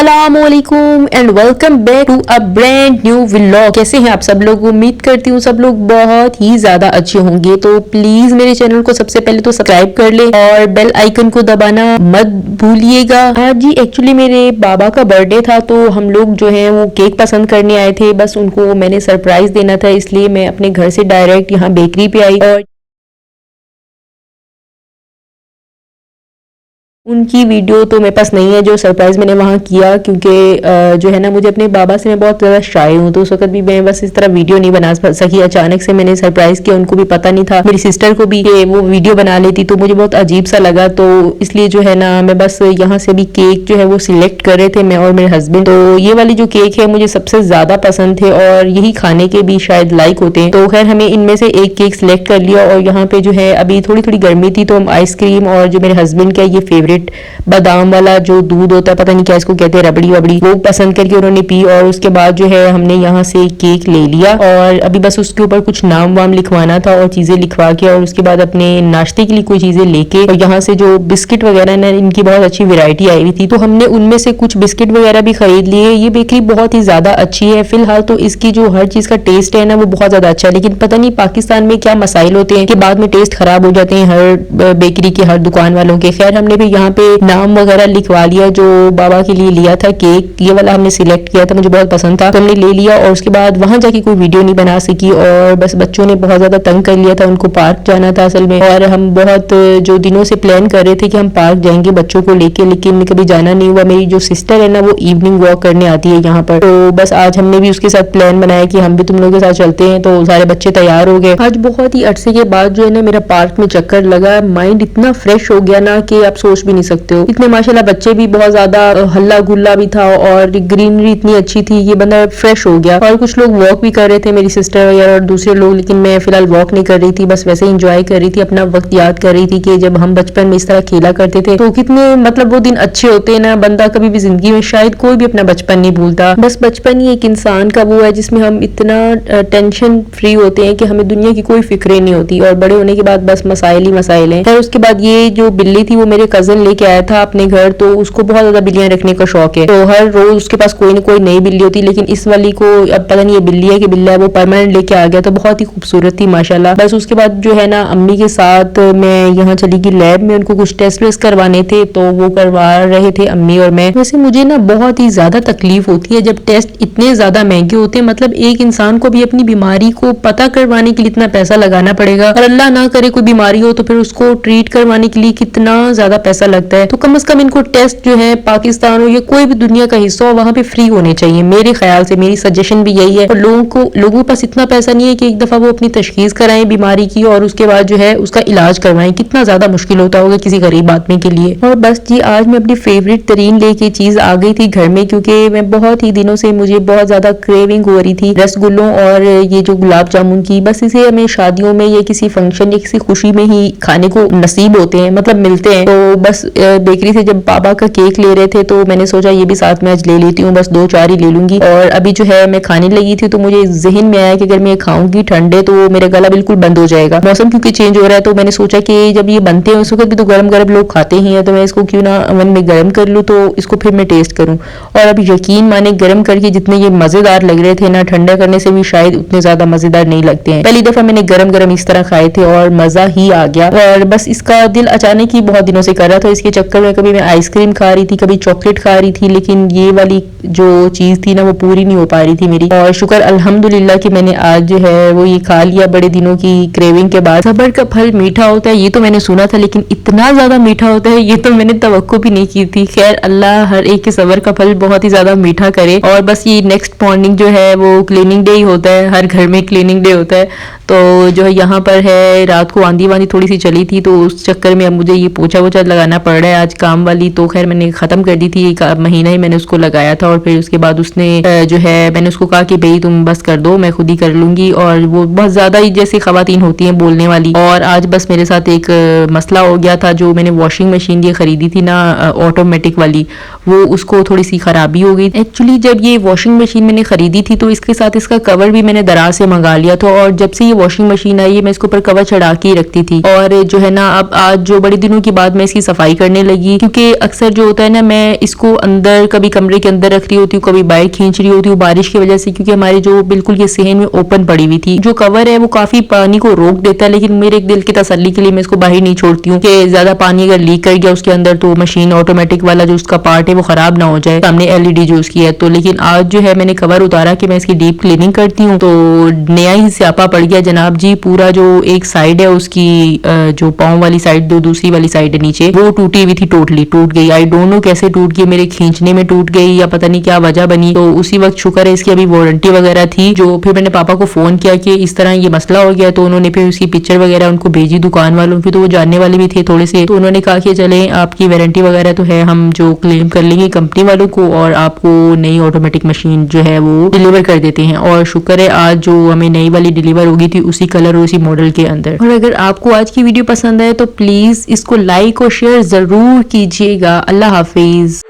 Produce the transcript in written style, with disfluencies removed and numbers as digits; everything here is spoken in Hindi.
अस्सलामुअलैकुम and welcome back to a brand new vlog. कैसे हैं आप सब लोग? उम्मीद करती हूँ सब लोग बहुत ही ज्यादा अच्छे होंगे। तो प्लीज मेरे चैनल को सबसे पहले तो सब्सक्राइब कर ले और बेल आइकन को दबाना मत भूलिएगा। आज जी एक्चुअली मेरे बाबा का बर्थडे था, तो हम लोग जो है वो केक पसंद करने आए थे। बस उनको मैंने सरप्राइज देना था, इसलिए मैं अपने घर से डायरेक्ट यहाँ बेकरी पे आई और उनकी वीडियो तो मेरे पास नहीं है जो सरप्राइज मैंने वहाँ किया, क्योंकि जो है ना मुझे अपने बाबा से मैं बहुत ज़्यादा शाय हूँ, तो उस वक्त भी मैं बस इस तरह वीडियो नहीं बना सकी। अचानक से मैंने सरप्राइज किया, उनको भी पता नहीं था, मेरी सिस्टर को भी कि वो वीडियो बना लेती, तो मुझे बहुत अजीब सा लगा। तो इसलिए जो है ना मैं बस यहाँ से भी केक जो है वो सिलेक्ट कर रहे थे, मैं और मेरे हस्बैंड। तो ये वाली जो केक है मुझे सबसे ज़्यादा पसंद थे और यही खाने के भी शायद लाइक होते हैं। तो खैर हमें इनमें से एक केक सिलेक्ट कर लिया और यहाँ पे जो है अभी थोड़ी थोड़ी गर्मी थी, तो हम आइसक्रीम और जो मेरे हस्बैंड का ये फेवरेट बादाम वाला जो दूध होता है, पता नहीं क्या इसको कहते हैं, रबड़ी वबड़ी, वो पसंद करके उन्होंने पी। और उसके बाद जो है हमने यहाँ से केक ले लिया और अभी बस उसके ऊपर कुछ नाम वाम लिखवाना था और चीजें लिखवा के, और उसके बाद अपने नाश्ते के लिए कोई चीजें लेके, और यहाँ से जो बिस्किट वगैरह ना इनकी बहुत अच्छी वेरायटी आई हुई थी, तो हमने उनमें से कुछ बिस्किट वगैरह भी खरीद लिए। ये बेकरी बहुत ही ज्यादा अच्छी है फिलहाल, तो इसकी जो हर चीज का टेस्ट है ना वो बहुत ज्यादा अच्छा है, लेकिन पता नहीं पाकिस्तान में क्या मसाइल होते हैं कि बाद में टेस्ट खराब हो जाते हैं हर बेकरी के, हर दुकान वालों के। खैर हमने भी यहाँ पे नाम वगैरह लिखवा लिया। जो बाबा के लिए लिया था केक, ये वाला हमने सिलेक्ट किया था, मुझे बहुत पसंद था, तो हमने ले लिया। और उसके बाद वहां जाके कोई वीडियो नहीं बना सकी और बस बच्चों ने बहुत ज्यादा तंग कर लिया था, उनको पार्क जाना था असल में, और हम बहुत जो दिनों से प्लान कर रहे थे कि हम पार्क जाएंगे बच्चों को लेके, लेकिन कभी जाना नहीं हुआ। मेरी जो सिस्टर है ना वो इवनिंग वॉक करने आती है यहाँ पर, तो बस आज हमने भी उसके साथ प्लान बनाया कि हम भी तुम लोगों के साथ चलते हैं। तो सारे बच्चे तैयार हो गए। आज बहुत ही अरसे के बाद जो है ना मेरा पार्क में चक्कर लगा, माइंड इतना फ्रेश हो गया ना कि आप सोच भी नहीं सकते हो। इतने माशाल्लाह बच्चे भी बहुत ज्यादा, हल्ला गुल्ला भी था और ग्रीनरी इतनी अच्छी थी, ये बंदा फ्रेश हो गया। और कुछ लोग वॉक भी कर रहे थे, मेरी सिस्टर वगैरह और दूसरे लोग, लेकिन मैं फिलहाल वॉक नहीं कर रही थी, बस वैसे ही इंजॉय कर रही थी, अपना वक्त याद कर रही थी कि जब हम बचपन में इस तरह खेला करते थे, तो कितने मतलब वो दिन अच्छे होते हैं ना। बंदा कभी भी जिंदगी में शायद कोई भी अपना बचपन नहीं भूलता। बस बचपन ही एक इंसान का वो है जिसमें हम इतना टेंशन फ्री होते हैं कि हमें दुनिया की कोई फिक्रें नहीं होती, और बड़े होने के बाद बस मसाइल ही मसाइल हैं। फिर उसके बाद ये जो बिल्ली थी वो मेरे कजन लेके आया था अपने घर, तो उसको बहुत ज्यादा बिल्लियां रखने का शौक है, तो हर रोज उसके पास कोई ना कोई नई बिल्ली होती, लेकिन इस वाली को अब पता नहीं ये बिल्ली है कि बिल्ला है, वो परमानेंट लेके आ गया, तो बहुत ही खूबसूरत थी माशाल्लाह। बस उसके बाद जो है ना अम्मी के साथ मैं यहाँ चली गई लैब में, उनको कुछ टेस्ट वेस्ट करवाने थे, तो वो करवा रहे थे अम्मी और मैं। वैसे मुझे ना बहुत ही ज्यादा तकलीफ होती है जब टेस्ट इतने ज्यादा महंगे होते हैं, मतलब एक इंसान को भी अपनी बीमारी को पता करवाने के लिए इतना पैसा लगाना पड़ेगा, और अल्लाह ना करे कोई बीमारी हो तो फिर उसको ट्रीट करवाने के लिए कितना ज्यादा पैसा लगता है। तो कम से कम इनको टेस्ट जो है पाकिस्तान हो या कोई भी दुनिया का हिस्सा हो वहां पे फ्री होने चाहिए, मेरे ख्याल से, मेरी सजेशन भी यही है। और लोगों के पास इतना पैसा नहीं है कि एक दफा वो अपनी तशखीस कराएं बीमारी की और उसके बाद जो है उसका इलाज करवाएं, कितना ज्यादा मुश्किल होता होगा किसी गरीब आदमी के लिए। और बस जी आज मैं अपनी फेवरेट तरीन लेके चीज आ गई थी घर में, क्योंकि मैं बहुत ही दिनों से मुझे बहुत ज्यादा क्रेविंग हो रही थी रसगुल्लों और ये जो गुलाब जामुन की। बस इसे हमें शादियों में या किसी फंक्शन या किसी खुशी में ही खाने को नसीब होते हैं, मतलब मिलते हैं। तो बस बेकरी से जब बाबा का केक ले रहे थे तो मैंने सोचा ये भी साथ में आज ले लेती हूँ, बस 2-4 ही ले लूंगी। और अभी जो है मैं खाने लगी थी तो मुझे जहन में आया कि अगर मैं खाऊंगी ठंडे तो मेरा गला बिल्कुल बंद हो जाएगा। मौसम क्योंकि चेंज हो रहा है, तो मैंने सोचा कि जब ये बनते हैं उस वक्त भी तो गर्म गर्म लोग खाते ही हैं, तो मैं इसको क्यों ना ओवन में गर्म कर लूँ, तो इसको फिर मैं टेस्ट करूँ। और अभी यकीन माने गर्म करके जितने ये मजेदार लग रहे थे ना, ठंडा करने से भी शायद उतने ज्यादा मजेदार नहीं लगते हैं। पहली दफा मैंने गरम गरम इस तरह खाए थे और मजा ही आ गया। और बस इसका दिल अचानक ही बहुत दिनों से कर रहा था, इसके चक्कर में कभी मैं आइसक्रीम खा रही थी, कभी चॉकलेट खा रही थी, लेकिन ये वाली जो चीज थी ना वो पूरी नहीं हो पा रही थी मेरी। और शुक्र अल्हम्दुलिल्लाह कि मैंने आज जो है वो ये खा लिया बड़े दिनों की क्रेविंग के बाद। सब्र का फल मीठा होता है ये तो मैंने सुना था, लेकिन इतना ज्यादा मीठा होता है ये तो मैंने तवक्को भी नहीं की थी। खैर अल्लाह हर एक के सब्र का फल बहुत ही ज्यादा मीठा करे। और बस ये नेक्स्ट मॉर्निंग जो है वो क्लीनिंग डे ही होता है, हर घर में क्लीनिंग डे होता है, तो जो है यहाँ पर है रात को आंधी वांधी थोड़ी सी चली थी, तो उस चक्कर में अब मुझे ये पोछा वोछा लगाना पड़ रहा है आज काम वाली। तो खैर मैंने खत्म कर दी थी, एक महीना ही मैंने उसको लगाया था, और फिर उसके बाद उसने जो है मैंने उसको कहा कि भाई तुम बस कर दो, मैं खुद ही कर लूंगी। और वो बहुत ज्यादा ही जैसे खवातीन होती हैं बोलने वाली। और आज बस मेरे साथ एक मसला हो गया था, जो मैंने वॉशिंग मशीन ये खरीदी थी ना ऑटोमेटिक वाली, वो उसको थोड़ी सी खराबी हो गई। एक्चुअली जब ये वॉशिंग मशीन मैंने खरीदी थी तो इसके साथ इसका कवर भी मैंने दराज से मंगा लिया था, और जब से ये वॉशिंग मशीन आई है मैं इसके ऊपर कवर चढ़ा के ही रखती थी। और जो है ना अब आज जो बड़े दिनों के बाद मैं इसकी सफाई सफाई करने लगी, क्योंकि अक्सर जो होता है ना, मैं इसको अंदर कभी कमरे के अंदर रख रही होती हूँ, कभी बाहर खींच रही होती हूँ बारिश की वजह से, क्योंकि हमारी जो बिल्कुल ये सहन में ओपन पड़ी हुई थी। जो कवर है वो काफी पानी को रोक देता है, लेकिन मेरे दिल की तसल्ली के लिए मैं इसको बाहर नहीं छोड़ती हूँ कि ज्यादा पानी अगर लीक कर गया उसके अंदर तो मशीन ऑटोमेटिक वाला जो उसका पार्ट है वो खराब ना हो जाए। सामने एलईडी यूज किया है तो, लेकिन आज जो है मैंने कवर उतारा कि मैं इसकी डीप क्लीनिंग करती हूँ, तो नया ही स्यापा पड़ गया जनाब जी। पूरा जो एक साइड है उसकी जो पाँव वाली साइड, जो दूसरी वाली साइड है नीचे, वो टूटी हुई थी, टोटली टूट गई। आई डोंट नो कैसे टूट गई, मेरे खींचने में टूट गई या पता नहीं क्या वजह बनी। तो उसी वक्त शुक्र है इसकी अभी वारंटी वगैरह थी, जो फिर मैंने पापा को फोन किया कि इस तरह ये मसला हो गया, तो उन्होंने फिर उसकी पिक्चर वगैरह उनको भेजी दुकान वालों की, तो वो जानने वाले भी थे थोड़े से, तो उन्होंने कहा कि चले आपकी वारंटी वगैरह तो है, हम जो क्लेम कर लेंगे कंपनी वालों को और आपको नई ऑटोमेटिक मशीन जो है वो डिलीवर कर देते हैं। और शुक्र है आज जो हमें नई वाली डिलीवर होगी थी उसी कलर और उसी मॉडल के अंदर। और अगर आपको आज की वीडियो पसंद आए तो प्लीज इसको लाइक और शेयर जरूर कीजिएगा। अल्लाह हाफिज।